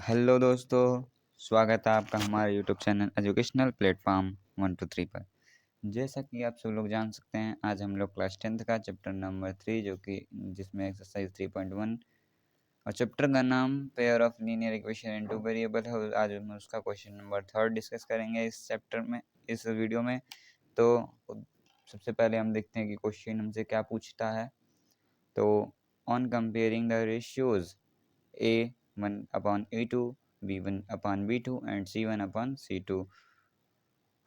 Hello दोस्तों, स्वागत है आपका हमारे यूट्यूब चैनल एजुकेशनल प्लेटफॉर्म 1 2 3 पर। जैसा कि आप सब लोग जान सकते हैं, आज हम लोग क्लास 10th का चैप्टर नंबर 3 जो कि जिसमें एक्सरसाइज 3.1 और चैप्टर का नाम pair of linear equation into variable है। आज हम उसका क्वेश्चन नंबर 3 डिस्कस करेंगे इस चैप्टर में, इस वीडियो में। तो सबसे पहले हम देखते हैं कि क्वेश्चन हमसे क्या पूछता है। तो on comparing the ratios A1/A2, B1/B2 and C1/C2.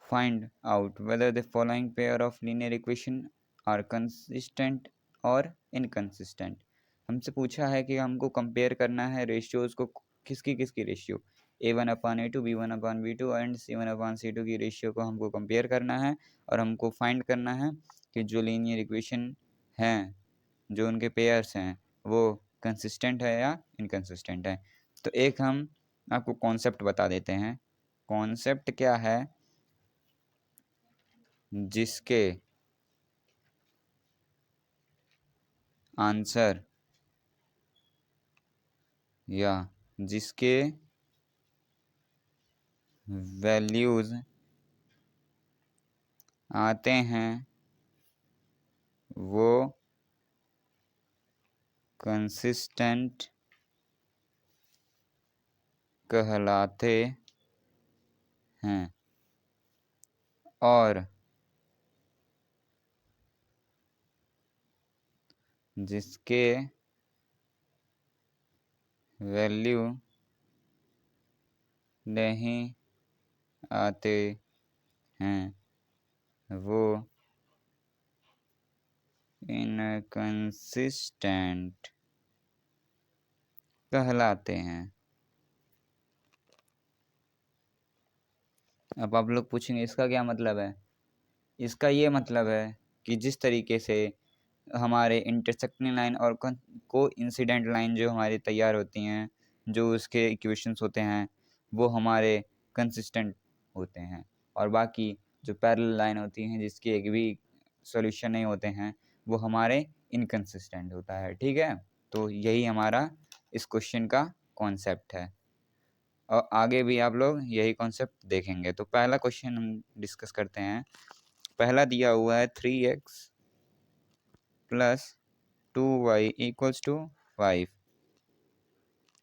Find out whether the following pair of linear equation are consistent or inconsistent. हमसे पूछा है कि हमको कंपेयर करना है रेशियोज को, किसकी किसकी ratio A1/A2, B1/B2 and C1/C2 की रेशियो को हमको कंपेयर करना है और हमको फाइंड करना है कि जो लीनियर इक्वेशन हैं, जो उनके पेयर्स हैं, वो कंसिस्टेंट है या इनकंसिस्टेंट है। तो एक हम आपको कॉन्सेप्ट बता देते हैं। कॉन्सेप्ट क्या है? जिसके आंसर या जिसके वैल्यूज आते हैं वो कंसिस्टेंट कहलाते हैं और जिसके वैल्यू नहीं आते हैं वो इनकंसिस्टेंट कहलाते हैं। अब आप लोग पूछेंगे इसका क्या मतलब है? इसका ये मतलब है कि जिस तरीके से हमारे इंटरसेक्टिंग लाइन और को इंसिडेंट लाइन जो हमारी तैयार होती हैं, जो उसके इक्वेशंस होते हैं, वो हमारे कंसिस्टेंट होते हैं और बाकी जो पैरेलल लाइन होती हैं जिसके एक भी सॉल्यूशन नहीं होते हैं, वो हमारे इनकंसिस्टेंट होता है। ठीक है, तो यही हमारा इस क्वेश्चन का कॉन्सेप्ट है और आगे भी आप लोग यही कॉन्सेप्ट देखेंगे। तो पहला क्वेश्चन हम डिस्कस करते हैं। पहला दिया हुआ है 3x plus 2y equals to 5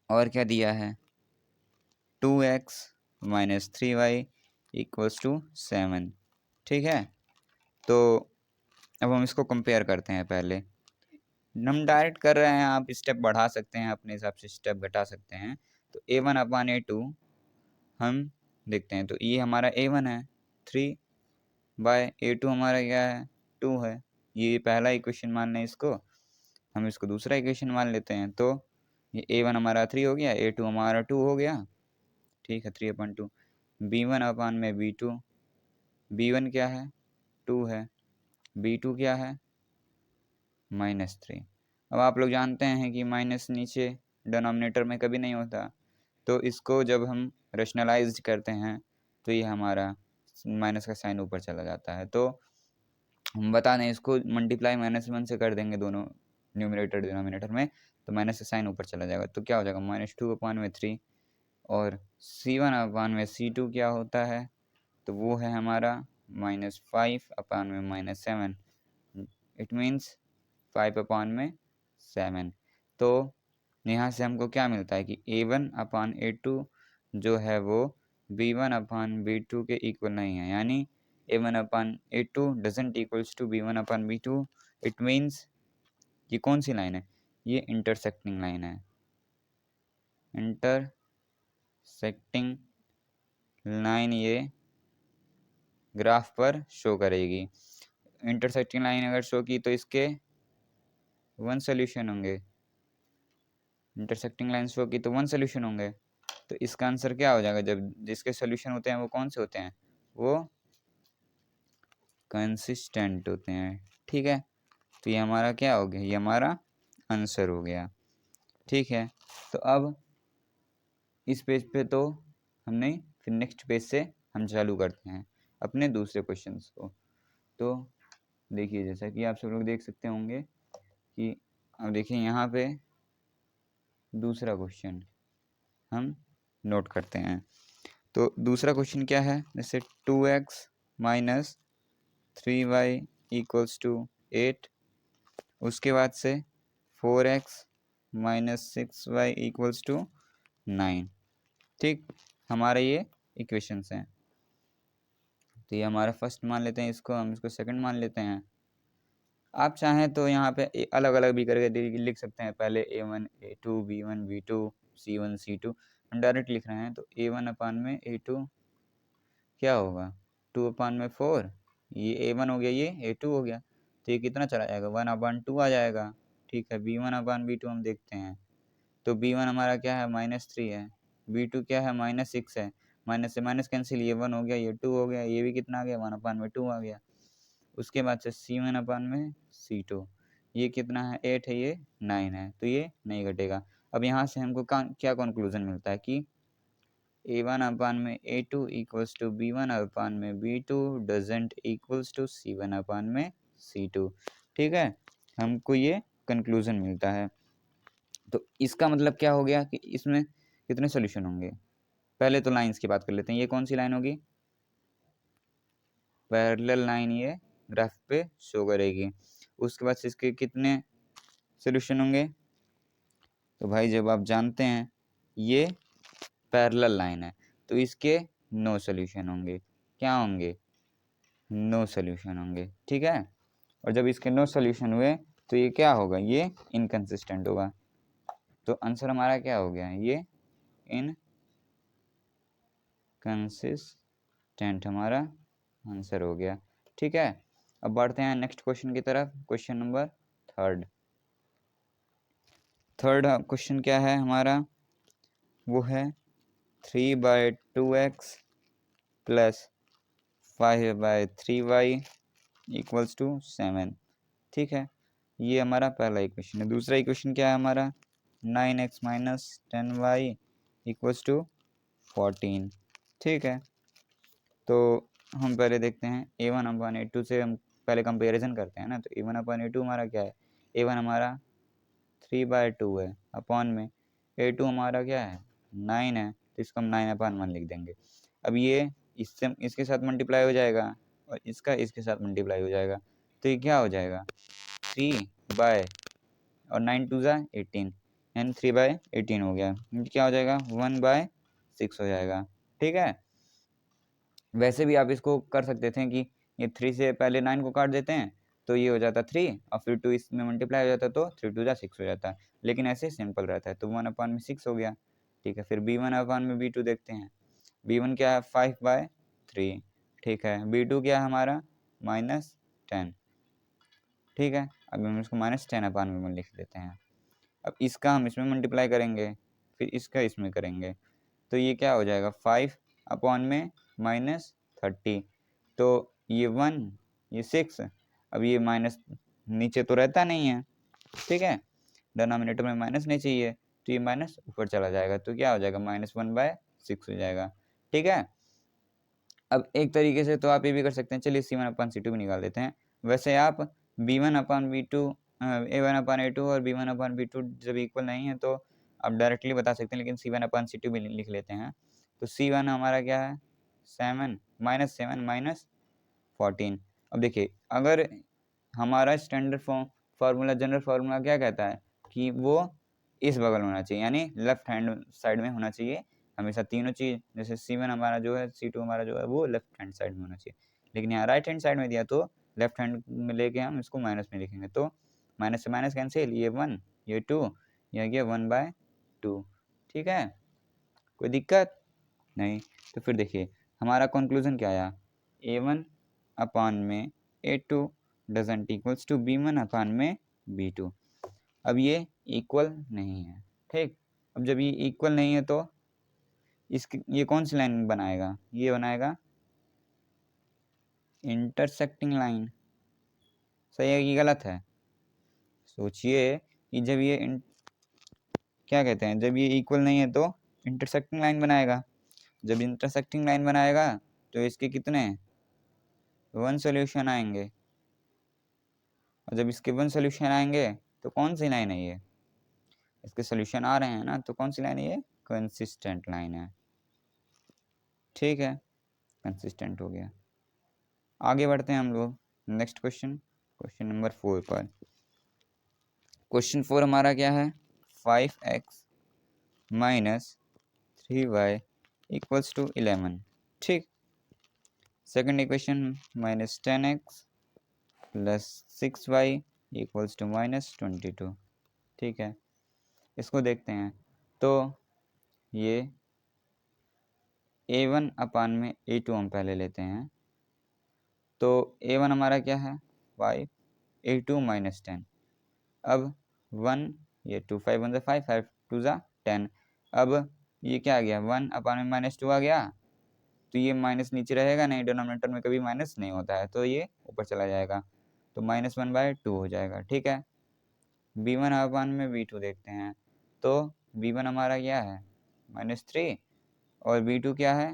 और क्या दिया है 2x minus 3y equals to 7। ठीक है, तो अब हम इसको कंपेयर करते हैं। पहले हम डायरेक्ट कर रहे हैं, आप स्टेप बढ़ा सकते हैं, अपने हिसाब से स्टेप घटा सकते हैं। तो A1/A2 हम देखते हैं, तो ये हमारा A1 है, 3/A2 हमारा क्या है 2 है। ये पहला इक्वेशन मान लें इसको, हम इसको दूसरा इक्वेशन मान लेते हैं। तो ये A1 हमारा 3 हो गया, A2 हमारा 2 हो गया। ठीक है, 3/2। B1/B2, B1 क्या है 2 है, B2 क्या है -3। अब आप लोग जानते हैं कि माइनस नीचे डिनोमिनेटर में कभी नहीं होता, तो इसको जब हम रेशनलाइज करते हैं तो ये हमारा माइनस का साइन ऊपर चला जाता है। तो हम बता दें, इसको मल्टीप्लाई -1 से कर देंगे दोनों न्यूमरेटर डिनोमिनेटर में, तो माइनस का साइन ऊपर चला जाएगा। तो क्या हो जाएगा -2/3 और C1/C2 क्या होता है, तो वो है हमारा -5/7। It means 5/7। तो यहाँ से हमको क्या मिलता है कि A1/A2 जो है वो B1/B2 के इक्वल नहीं है, यानी A1/A2 doesn't equals to B1/B2। It means ये कौन सी लाइन है, ये इंटरसेक्टिंग लाइन है। इंटरसेक्टिंग लाइन ये ग्राफ पर शो करेगी। इंटरसेक्टिंग लाइन अगर शो की तो इसके 1 सोल्यूशन होंगे। इंटरसेक्टिंग लाइन शो की तो 1 सोल्यूशन होंगे। तो इसका आंसर क्या हो जाएगा, जब जिसके सोल्यूशन होते हैं वो कौन से होते हैं, वो कंसिस्टेंट होते हैं। ठीक है, तो ये हमारा क्या हो गया, ये हमारा आंसर हो गया। ठीक है, तो अब इस पेज पे तो हमने, फिर नेक्स्ट पेज से हम चालू करते हैं अपने दूसरे क्वेश्चंस को। तो देखिए, जैसा कि आप सब लोग देख सकते होंगे कि अब देखिए यहाँ पे दूसरा क्वेश्चन हम नोट करते हैं। तो दूसरा क्वेश्चन क्या है, जैसे 2x minus 3y equals to 8, उसके बाद से 4x minus 6y equals to 9। ठीक, हमारे ये इक्वेशंस हैं। तो ये हमारा फर्स्ट मान लेते हैं इसको, हम इसको सेकंड मान लेते हैं। आप चाहें तो यहाँ पे अलग अलग भी करके लिख सकते हैं, पहले a1 a2 b1 b2 c1 c2। हम डायरेक्ट लिख रहे हैं तो a1 अपान में a2 क्या होगा, 2 अपान में 4, ये a1 हो गया, ये a2 हो गया, तो ये कितना चला जाएगा, 1/2 आ जाएगा। ठीक है, b1 अपान b2 हम देखते हैं, तो b1 हमारा क्या है -3 है, b2 क्या है -6 है, माइनस से माइनस कैंसिल, ये 1 हो गया, ये 2 हो गया, ये भी कितना आ गया 1/2 आ गया। उसके बाद से c1 अपान में c2, ये कितना है 8 है, ये 9 है, तो ये नहीं घटेगा। अब यहाँ से हमको क्या कंक्लूजन मिलता है कि a1 अपान में a2 इक्वल्स टू b1 अपान में b2 doesn't equals to c1 अपान में c2। ठीक है, हमको ये कंक्लूजन मिलता है। तो इसका मतलब क्या हो गया कि इसमें कितने सोल्यूशन होंगे। पहले तो लाइंस की बात कर लेते हैं, ये कौन सी लाइन होगी, पैरेलल लाइन ये ग्राफ पे शो करेगी। उसके बाद से इसके कितने सोल्यूशन होंगे, तो भाई जब आप जानते हैं ये पैरेलल लाइन है तो इसके नो सोल्यूशन होंगे। क्या होंगे, नो सोल्यूशन होंगे। ठीक है, और जब इसके नो सोल्यूशन हुए तो ये क्या होगा, ये इनकंसिस्टेंट होगा। तो आंसर हमारा क्या हो गया, ये इनकंसिस्टेंट हमारा आंसर हो गया। ठीक है, अब बढ़ते हैं नेक्स्ट क्वेश्चन की तरफ। क्वेश्चन नंबर थर्ड क्वेश्चन क्या है हमारा, वो है 3/2x plus 5/3y equals to 7। ठीक है, ये हमारा पहला इक्वेशन है। दूसरा इक्वेशन क्या है हमारा, 9x minus 10y equals to 14। ठीक है, तो हम पहले देखते हैं a1 अपान a2 से हम पहले कंपेरिजन करते हैं ना। तो a1 अपान a2 हमारा क्या है, a1 हमारा 3/2 है, अपॉन में a2 हमारा क्या है 9 है, तो इसको हम 9/1 लिख देंगे। अब ये इससे इसके साथ मल्टीप्लाई हो जाएगा और इसका इसके साथ मल्टीप्लाई हो जाएगा, तो ये क्या हो जाएगा 3 और 9 2 ज़ा 18 यानी 3/18 हो गया। क्या हो जाएगा 1/6 हो जाएगा। ठीक है, वैसे भी आप इसको कर सकते थे कि ये 3 से पहले 9 को काट देते हैं तो ये हो जाता 3 और फिर 2 इसमें मल्टीप्लाई हो जाता तो 3 2 ज़ा 6 हो जाता, लेकिन ऐसे सिंपल रहता है तो 1/6 हो गया। ठीक है, फिर b1/b2 देखते हैं। b1 क्या है 5/3। ठीक है, b2 क्या है हमारा -10। ठीक है, अब हम इसको -10/1 लिख देते हैं। अब इसका हम इसमें मल्टीप्लाई करेंगे, फिर इसका इसमें करेंगे, तो ये क्या हो जाएगा 5/-30, तो ये 1 ये 6, अब ये माइनस नीचे तो रहता नहीं है। ठीक है, डिनोमिनेटर में माइनस नहीं चाहिए तो ये माइनस ऊपर चला जाएगा, तो क्या हो जाएगा -1/6 हो जाएगा। ठीक है, अब एक तरीके से तो आप ये भी कर सकते हैं, चलिए c1/c2 भी निकाल देते हैं। वैसे आप b1/b2 a1/a2 और b1/b2 जब इक्वल नहीं है तो आप डायरेक्टली बता सकते हैं, लेकिन c1/c2 भी लिख लेते हैं। तो c1 हमारा क्या है 7 -7 -14। अब देखिए, अगर हमारा स्टैंडर्ड फार्मूला जनरल फार्मूला क्या कहता है कि वो इस बगल होना चाहिए, यानी लेफ्ट हैंड साइड में होना चाहिए हमेशा तीनों चीज़। जैसे c1 हमारा जो है, c2 हमारा जो है वो लेफ्ट हैंड साइड में होना चाहिए, लेकिन यहाँ राइट हैंड साइड में दिया तो लेफ्ट हैंड में लेके हम इसको माइनस में लिखेंगे, तो माइनस से माइनस कैंसिल, ये 1 ये 2 ये गया 1/2। ठीक है, कोई दिक्कत नहीं। तो फिर देखिए हमारा कंक्लूजन क्या आया, a1 अपान में a2 doesn't equals to b1 अपान में b2। अब ये इक्वल नहीं है। ठीक, अब जब ये इक्वल नहीं है तो इसकी ये कौन सी लाइन बनाएगा, ये बनाएगा इंटरसेक्टिंग लाइन। सही है कि गलत है, सोचिए कि जब ये क्या कहते हैं, जब ये इक्वल नहीं है तो इंटरसेक्टिंग लाइन बनाएगा। जब इंटरसेक्टिंग लाइन बनाएगा तो इसके कितने 1 सोल्यूशन आएंगे, और जब इसके 1 सोल्यूशन आएंगे तो कौन सी लाइन है ये, इसके सोल्यूशन आ रहे हैं ना, तो कौन सी लाइन है ये कंसिस्टेंट लाइन है। ठीक है, कंसिस्टेंट हो गया। आगे बढ़ते हैं हम लोग नेक्स्ट क्वेश्चन नंबर 4 पर। क्वेश्चन 4 हमारा क्या है, 5x minus 3y equals to 11। ठीक, second equation minus 10x plus 6y equals to minus 22। ठीक है, इसको देखते हैं। तो ये a1 अपान में a2 हम पहले लेते हैं। तो a1 हमारा क्या है 5, a2 माइनस 10। अब 1 ये 2 5 1 5 5 2 10। अब ये क्या आ गया 1 अपान में माइनस 2 आ गया, तो ये माइनस नीचे रहेगा नहीं, डिनोमिनेटर में कभी माइनस नहीं होता है, तो ये ऊपर चला जाएगा, तो -1/2 हो जाएगा। ठीक है, b1 अपान में b2 देखते हैं। तो b1 हमारा क्या है -3 और b2 क्या है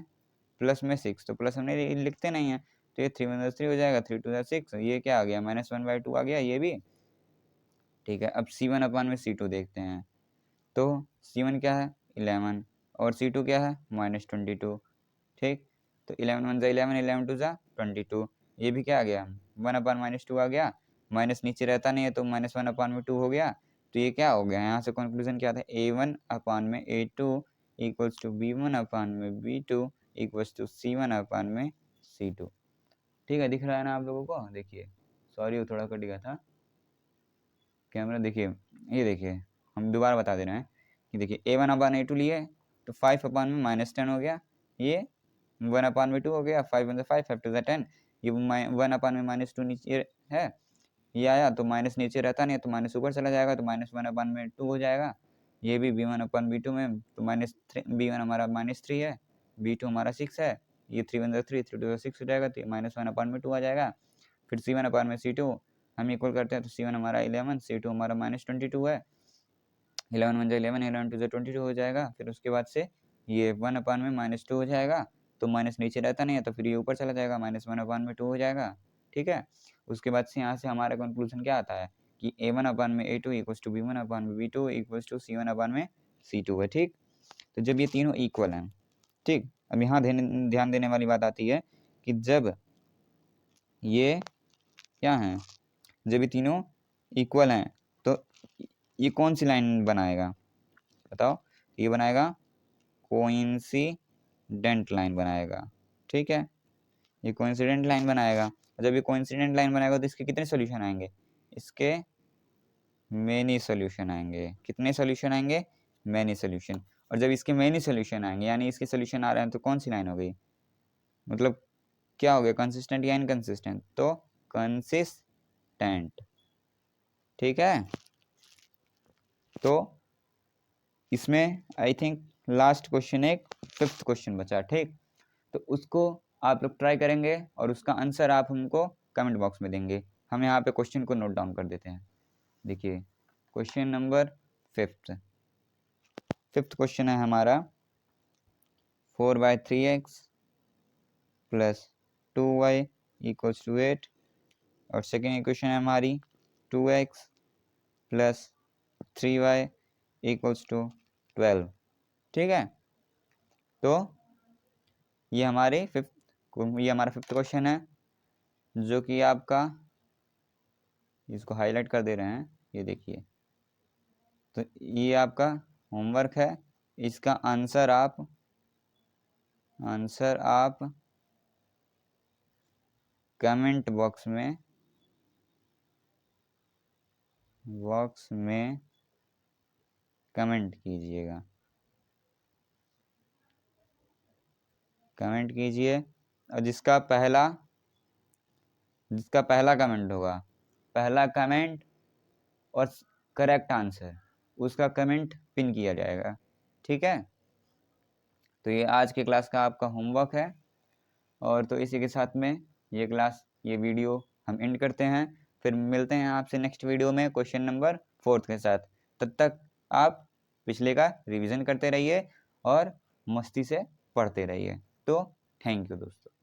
प्लस में 6, तो प्लस हमने लिखते नहीं है, तो ये 3 1 3 हो जाएगा, 3 2 6, ये क्या आ गया -1/2 आ गया ये भी। ठीक है, अब c1 अपान में c2 देखते हैं। तो c1 क्या है 11 और c2 क्या है -22। ठीक, तो 11 1 11 11 2 22, ये भी क्या आ गया 1 अपान -2 आ गया, माइनस नीचे रहता नहीं है तो -1 अपान में 2 हो गया। तो ये क्या हो गया, यहाँ से कंक्लूजन क्या था a1 अपान में a2 इक्वल्स टू b1 अपान में b2 इक्वल्स टू c1 अपान में c2। ठीक है, दिख रहा है ना आप लोगों को, देखिए सॉरी वो थोड़ा कट गया था कैमरा। देखिए ये देखिए, हम दोबारा बता दे रहे हैं कि देखिए a1 अपान a2 लिए तो 5 अपान में -10 हो गया, ये 1 अपान में 2 हो गया, 5 1 5 5 2 10, ये 1 अपान में -2 नीचे है, ये आया तो माइनस नीचे रहता नहीं है तो माइनस ऊपर चला जाएगा, तो -1 अपान में 2 हो जाएगा। ये भी b1 अपान b2 में, तो b1 हमारा -3 है, b2 हमारा 6 है, ये 3 1 3 3 2 6 हो जाएगा, तो -1 अपान में 2 आ जाएगा। फिर c1 अपान में c2 हम इक्वल करते हैं, तो c1 हमारा 11 c2 हमारा -22 है, 11 1 11 11 2 22 हो जाएगा। फिर उसके बाद से ये 1 अपान में -2 हो जाएगा, तो माइनस नीचे रहता नहीं है तो फिर ये ऊपर चला जाएगा, -1 अपान में 2 हो जाएगा। ठीक है, उसके बाद से यहाँ से हमारा कंक्लूजन क्या आता है कि a1 अपान में a2 इक्वल्स टू b1 अपान में b2 इक्वल्स टू c1 अपान में c2 है। ठीक, तो जब ये तीनों इक्वल हैं, ठीक, अब यहाँ ध्यान देने वाली बात आती है कि जब ये क्या हैं, जब ये तीनों इक्वल हैं तो ये कौन सी लाइन बनाएगा बताओ, ये बनाएगा कोइंसिडेंट लाइन बनाएगा। ठीक है, ये कोइंसिडेंट लाइन बनाएगा, जब ये कोइंसिडेंट लाइन बनाएगा तो इसके कितने सॉल्यूशन आएंगे, इसके मेनी सॉल्यूशन आएंगे। कितने सॉल्यूशन आएंगे, मेनी सॉल्यूशन। और जब इसके मेनी सॉल्यूशन आएंगे यानी इसके सॉल्यूशन आ रहे हैं तो कौन सी लाइन हो गई, मतलब क्या हो गया कंसिस्टेंट या इनकंसिस्टेंट, तो कंसिस्टेंट। ठीक है, तो इसमें आई थिंक लास्ट क्वेश्चन एक 5th क्वेश्चन बचा। ठीक, तो उसको आप लोग ट्राई करेंगे और उसका आंसर आप हमको कमेंट बॉक्स में देंगे। हम यहाँ पे क्वेश्चन को नोट डाउन कर देते हैं। देखिए क्वेश्चन नंबर 5th क्वेश्चन है हमारा 4/3x plus 2y equals to 8, और सेकेंड इक्वेशन है हमारी 2x plus 3y equals to 12। ठीक है, तो ये हमारे हमारा 5th क्वेश्चन है, जो कि आपका इसको हाईलाइट कर दे रहे हैं, ये देखिए। तो ये आपका होमवर्क है, इसका आंसर आप कमेंट बॉक्स में कमेंट कीजिएगा, कमेंट कीजिए। और जिसका पहला कमेंट होगा, पहला कमेंट और करेक्ट आंसर, उसका कमेंट पिन किया जाएगा। ठीक है, तो ये आज के क्लास का आपका होमवर्क है, और तो इसी के साथ में ये वीडियो हम एंड करते हैं। फिर मिलते हैं आपसे नेक्स्ट वीडियो में क्वेश्चन नंबर 4 के साथ। तब तक आप पिछले का रिवीजन करते रहिए और मस्ती से पढ़ते रहिए। तो थैंक यू दोस्तों।